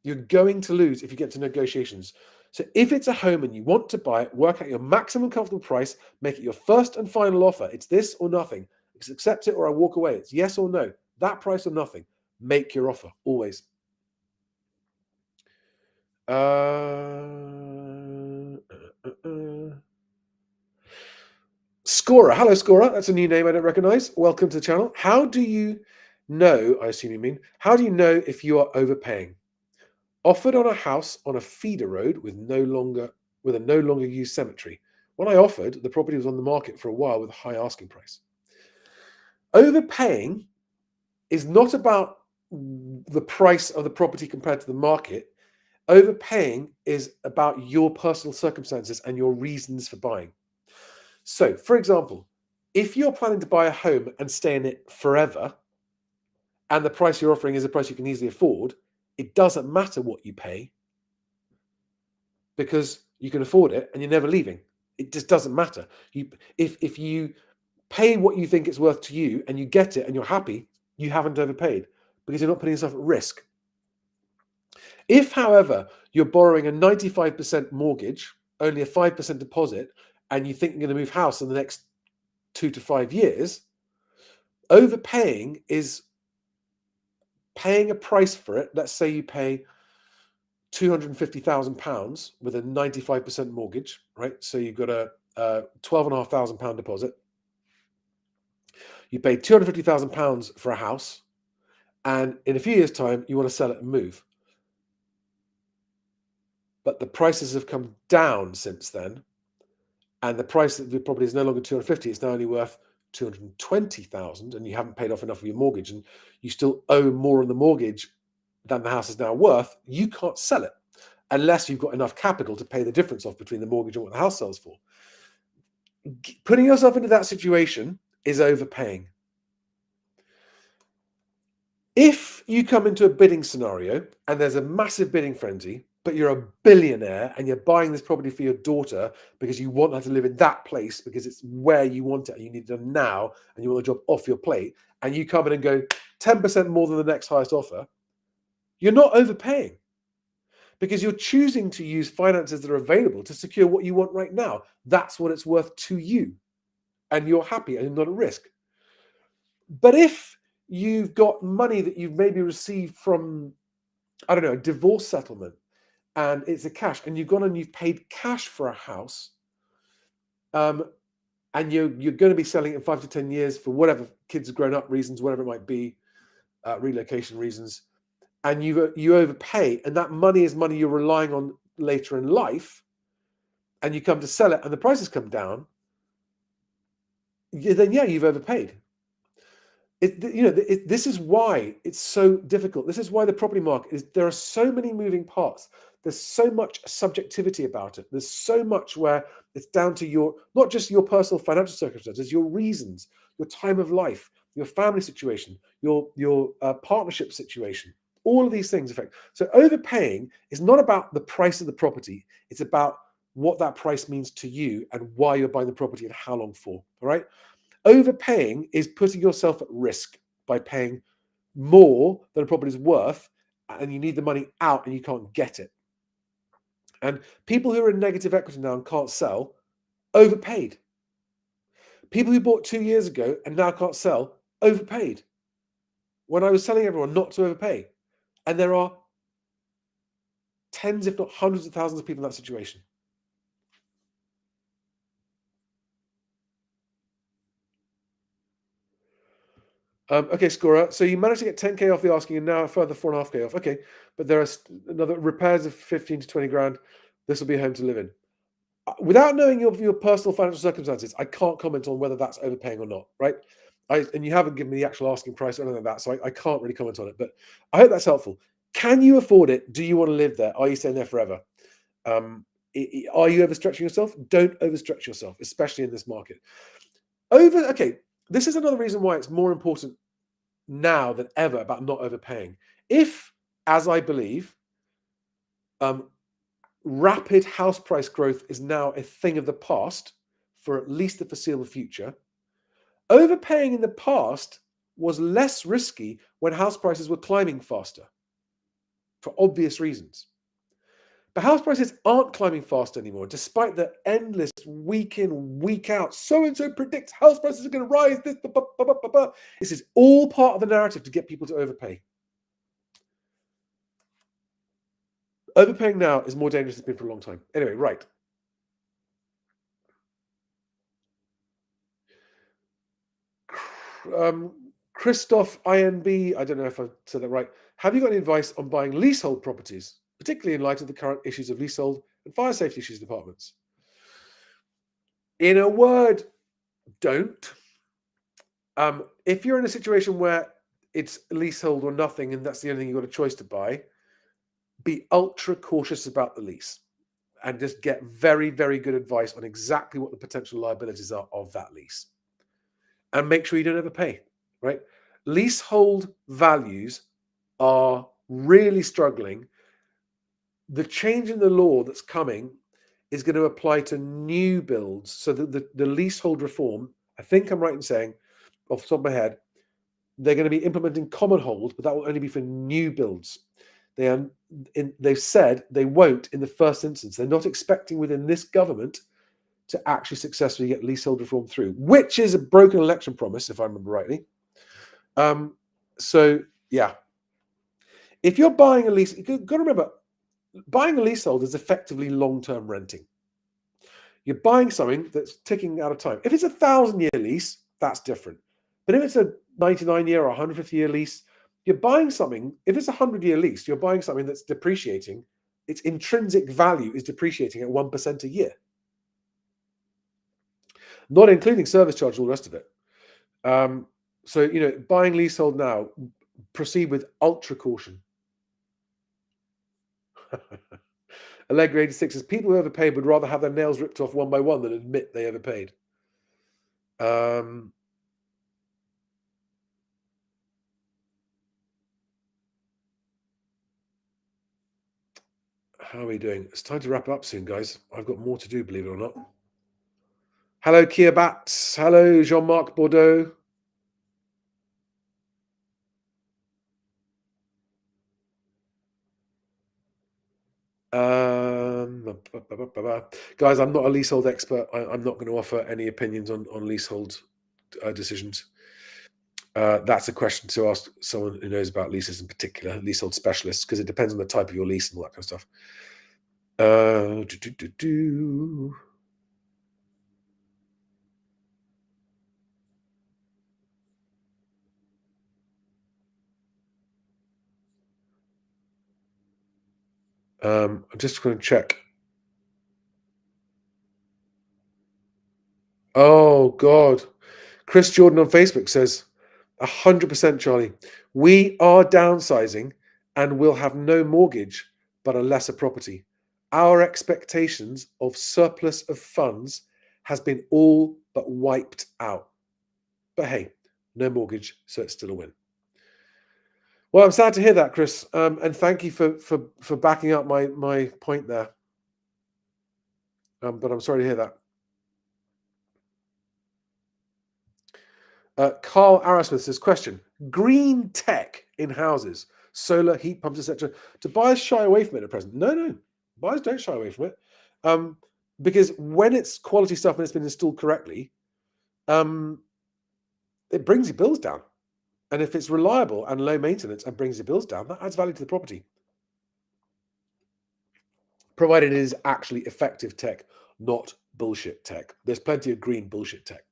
You're going to lose if you get to negotiations. So if it's a home and you want to buy it, work out your maximum comfortable price, make it your first and final offer. It's this or nothing. It's accept it or I walk away. It's yes or no. That price or nothing. Make your offer, always. Scorer. Hello, Scorer. That's a new name I don't recognize. Welcome to the channel. How do you know, I assume you mean, how do you know if you are overpaying? Offered on a house on a feeder road with a no longer used cemetery. When I offered, the property was on the market for a while with a high asking price. Overpaying is not about the price of the property compared to the market. Overpaying is about your personal circumstances and your reasons for buying. So, for example, if you're planning to buy a home and stay in it forever, and the price you're offering is a price you can easily afford, it doesn't matter what you pay, because you can afford it and you're never leaving. It just doesn't matter. If you pay what you think it's worth to you and you get it and you're happy, you haven't overpaid, because you're not putting yourself at risk. If, however, you're borrowing a 95% mortgage, only a 5% deposit, and you think you're going to move house in the next 2 to 5 years, overpaying is paying a price for it. Let's say you pay £250,000 with a 95% mortgage, right? So you've got a £12,500 deposit. You paid £250,000 for a house, and in a few years' time, you want to sell it and move. But the prices have come down since then, and the price of the property is no longer 250; it's now only worth 220,000, and you haven't paid off enough of your mortgage, and you still owe more on the mortgage than the house is now worth. You can't sell it unless you've got enough capital to pay the difference off between the mortgage and what the house sells for. Putting yourself into that situation is overpaying. If you come into a bidding scenario and there's a massive bidding frenzy, but you're a billionaire and you're buying this property for your daughter because you want her to live in that place because it's where you want it and you need it now and you want the job off your plate, and you come in and go 10% more than the next highest offer, you're not overpaying because you're choosing to use finances that are available to secure what you want right now. That's what it's worth to you, and you're happy and you're not at risk. But if you've got money that you've maybe received from, I don't know, a divorce settlement, and it's a cash, and you've gone and you've paid cash for a house, and you're going to be selling it in 5 to 10 years for whatever, kids have grown up reasons, whatever it might be, relocation reasons, and you overpay, and that money is money you're relying on later in life, and you come to sell it and the prices come down, then yeah, you've overpaid. This is why it's so difficult. This is why the property market is, there are so many moving parts. There's so much subjectivity about it. There's so much where it's down to your, not just your personal financial circumstances, your reasons, your time of life, your family situation, your partnership situation. All of these things affect. So overpaying is not about the price of the property. It's about what that price means to you and why you're buying the property and how long for. All right. Overpaying is putting yourself at risk by paying more than a property is worth, and you need the money out and you can't get it. And people who are in negative equity now and can't sell, overpaid. People who bought 2 years ago and now can't sell, overpaid. When I was telling everyone not to overpay, and there are tens, if not hundreds of thousands of people in that situation. Okay, Scorer. So you managed to get 10k off the asking and now a further 4.5k off. Okay, but there are another repairs of 15 to 20 grand. This will be a home to live in. Without knowing your personal financial circumstances, I can't comment on whether that's overpaying or not, right? And you haven't given me the actual asking price or anything like that, so I can't really comment on it. But I hope that's helpful. Can you afford it? Do you want to live there? Are you staying there forever? Are you overstretching yourself? Don't overstretch yourself, especially in this market. Okay, this is another reason why it's more important now than ever about not overpaying. If, as I believe, rapid house price growth is now a thing of the past for at least the foreseeable future, overpaying in the past was less risky when house prices were climbing faster, for obvious reasons. But house prices aren't climbing fast anymore, despite the endless week in, week out, so-and-so predicts house prices are going to rise. This is all part of the narrative to get people to overpay. Overpaying now is more dangerous than it's been for a long time. Anyway, right. Christoph INB, I don't know if I said that right. Have you got any advice on buying leasehold properties, particularly in light of the current issues of leasehold and fire safety issues in apartments? In a word, don't. If you're in a situation where it's leasehold or nothing and that's the only thing you've got a choice to buy, be ultra cautious about the lease and just get very, very good advice on exactly what the potential liabilities are of that lease. And make sure you don't overpay, right? Leasehold values are really struggling. The change in the law that's coming is going to apply to new builds. So the leasehold reform, I think I'm right in saying, off the top of my head, they're going to be implementing common hold, but that will only be for new builds. They've said they won't in the first instance. They're not expecting within this government to actually successfully get leasehold reform through, which is a broken election promise, if I remember rightly. So yeah, if you're buying a lease, you've got to remember, buying a leasehold is effectively long-term renting. You're buying something that's ticking out of time. If it's a 1,000-year lease, that's different. But if it's a 99-year or 150-year lease, you're buying something. If it's a 100-year lease, you're buying something that's depreciating. Its intrinsic value is depreciating at 1% a year, not including service charge and all the rest of it. So, buying leasehold now, proceed with ultra caution. Allegra 86 says people who overpaid would rather have their nails ripped off one by one than admit they overpaid. How are we doing? It's time to wrap up soon, guys. I've got more to do, believe it or not. Hello, Kia Bats. Hello, Jean-Marc Bordeaux. Guys, I'm not a leasehold expert. I'm not going to offer any opinions on leasehold decisions. That's a question to ask someone who knows about leases in particular, leasehold specialists, because it depends on the type of your lease and all that kind of stuff. I'm just going to check. Oh, God. Chris Jordan on Facebook says, 100% Charlie. We are downsizing and will have no mortgage, but a lesser property. Our expectations of surplus of funds has been all but wiped out. But hey, no mortgage, so it's still a win. Well, I'm sad to hear that, Chris, and thank you for backing up my point there. But I'm sorry to hear that. Carl Arrowsmith says, question, green tech in houses, solar, heat pumps, etc. Do buyers shy away from it at present? No. Buyers don't shy away from it. Because when it's quality stuff and it's been installed correctly, it brings your bills down. And if it's reliable and low maintenance and brings your bills down, that adds value to the property. Provided it is actually effective tech, not bullshit tech. There's plenty of green bullshit tech,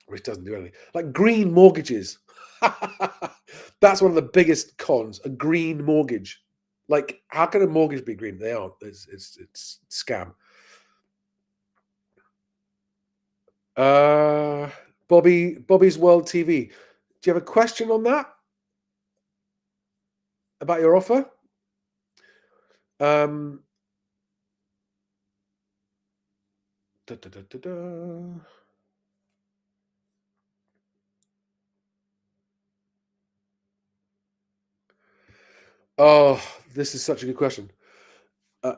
which doesn't do anything. Like green mortgages. That's one of the biggest cons, a green mortgage. Like, how can a mortgage be green? They aren't. It's scam. Bobby's World TV. Do you have a question on that? About your offer? Oh, this is such a good question.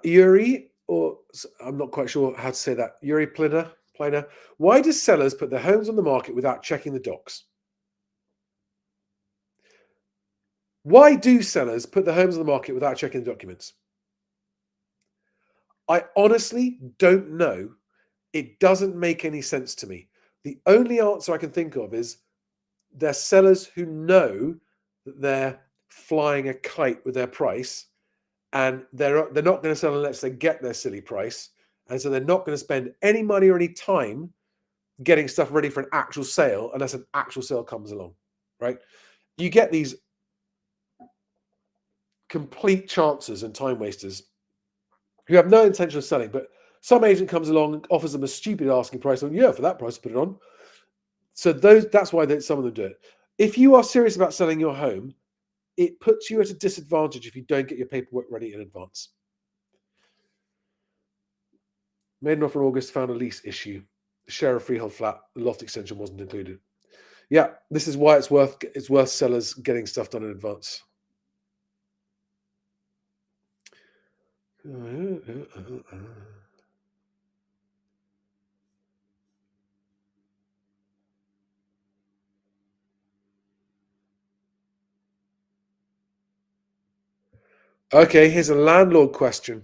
Yuri, or I'm not quite sure how to say that. Yuri Pliner. Why do sellers put their homes on the market without checking the docs? Why do sellers put their homes on the market without checking the documents? I honestly don't know. It doesn't make any sense to me. The only answer I can think of is they're sellers who know that they're flying a kite with their price, and they're not going to sell unless they get their silly price, and so they're not going to spend any money or any time getting stuff ready for an actual sale unless an actual sale comes along, right? You get these complete chancers and time wasters who have no intention of selling, but some agent comes along and offers them a stupid asking price, and for that price, put it on. So that's why some of them do it. If you are serious about selling your home, it puts you at a disadvantage if you don't get your paperwork ready in advance. Made an offer in August, found a lease issue. The share of freehold flat, the loft extension wasn't included. Yeah, this is why it's worth sellers getting stuff done in advance. Okay, here's a landlord question.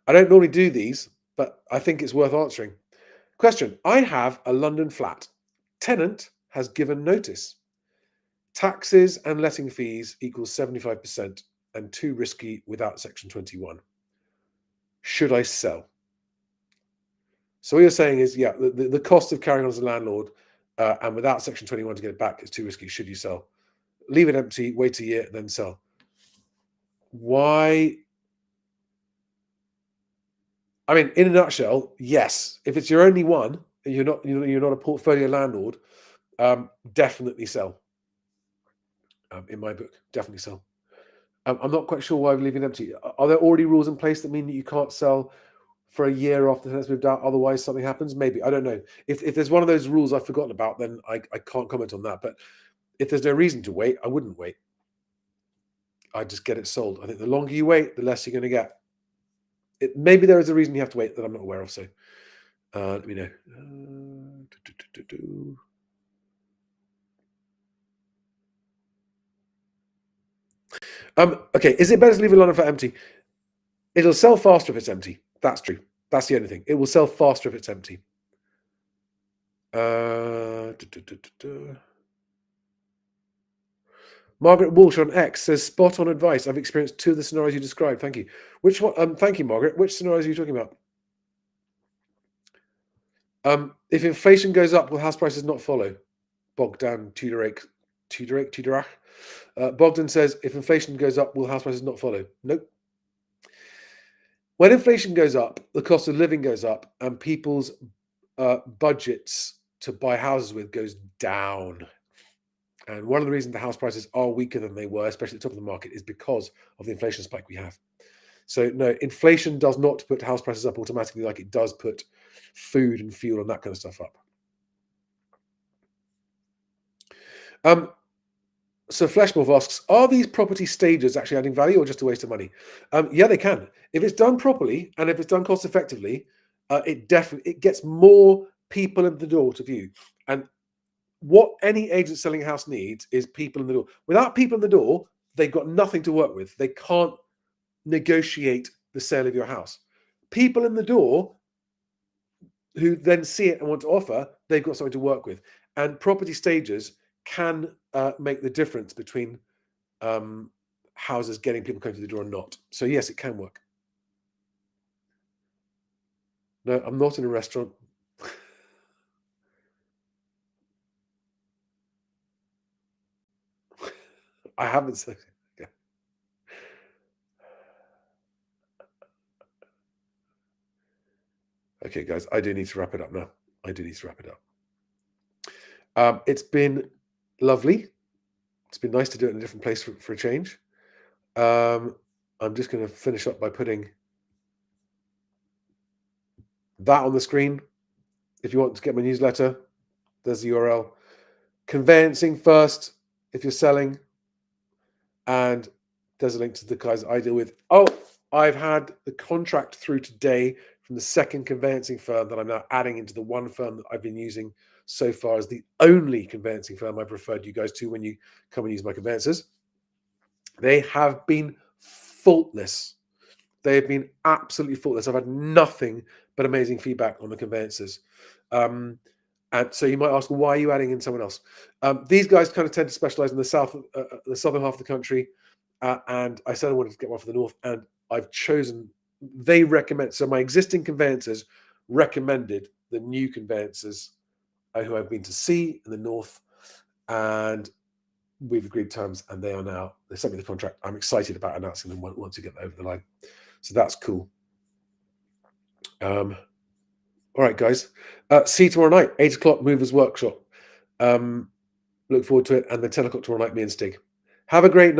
I don't normally do these, but I think it's worth answering. Question, I have a London flat. Tenant has given notice. Taxes and letting fees equals 75%. and too risky without Section 21. Should I sell? So what you're saying is, yeah, the cost of carrying on as a landlord and without Section 21 to get it back is too risky. Should you sell? Leave it empty, wait a year, then sell. Why? I mean, in a nutshell, yes. If it's your only one, and you're not a portfolio landlord, definitely sell. In my book, definitely sell. I'm not quite sure why we're leaving it empty. Are there already rules in place that mean that you can't sell for a year after the tenant's moved out? Otherwise, something happens. Maybe, I don't know. If there's one of those rules I've forgotten about, then I can't comment on that. But if there's no reason to wait, I wouldn't wait. I'd just get it sold. I think the longer you wait, the less you're going to get. Maybe there is a reason you have to wait that I'm not aware of. So let me know. Okay, is it better to leave it long enough empty? It'll sell faster if it's empty. That's true. That's the only thing. It will sell faster if it's empty. Margaret Walsh on X says, spot on advice. I've experienced 2 of the scenarios you described. Thank you. Which one? Thank you, Margaret. Which scenarios are you talking about? If inflation goes up, will house prices not follow? Bogdan Tudorach. Bogdan says, if inflation goes up, will house prices not follow? Nope. When inflation goes up, the cost of living goes up, and people's budgets to buy houses with goes down. And one of the reasons the house prices are weaker than they were, especially at the top of the market, is because of the inflation spike we have. So no, inflation does not put house prices up automatically like it does put food and fuel and that kind of stuff up. So Fleshmore asks, are these property stages actually adding value or just a waste of money? Yeah, they can. If it's done properly and if it's done cost effectively, it gets more people in the door to view. And what any agent selling a house needs is people in the door. Without people in the door, they've got nothing to work with. They can't negotiate the sale of your house. People in the door who then see it and want to offer, they've got something to work with. And property stages can make the difference between houses getting people coming to the door or not. So yes, it can work. No, I'm not in a restaurant. I haven't said. Okay. Okay, guys, I do need to wrap it up now. It's been lovely. It's been nice to do it in a different place for a change. I'm just going to finish up by putting that on the screen. If you want to get my newsletter, there's the URL. Conveyancing first if you're selling. And there's a link to the guys I deal with. Oh, I've had the contract through today from the second conveyancing firm that I'm now adding into the one firm that I've been using so far as the only conveyancing firm I've referred you guys to when you come and use my conveyancers. They have been faultless. They have been absolutely faultless. I've had nothing but amazing feedback on the conveyancers. And so you might ask, well, why are you adding in someone else? These guys kind of tend to specialize in the southern half of the country. And I said I wanted to get one for the north, and I've chosen, they recommend, so my existing conveyancers recommended the new conveyancers who I've been to see in the north, and we've agreed terms, and they sent me the contract. I'm excited about announcing them once we get over the line. So that's cool. All right, guys. See you tomorrow night, 8 o'clock, Movers Workshop. Look forward to it. And then 10 o'clock tomorrow night, me and Stig. Have a great night.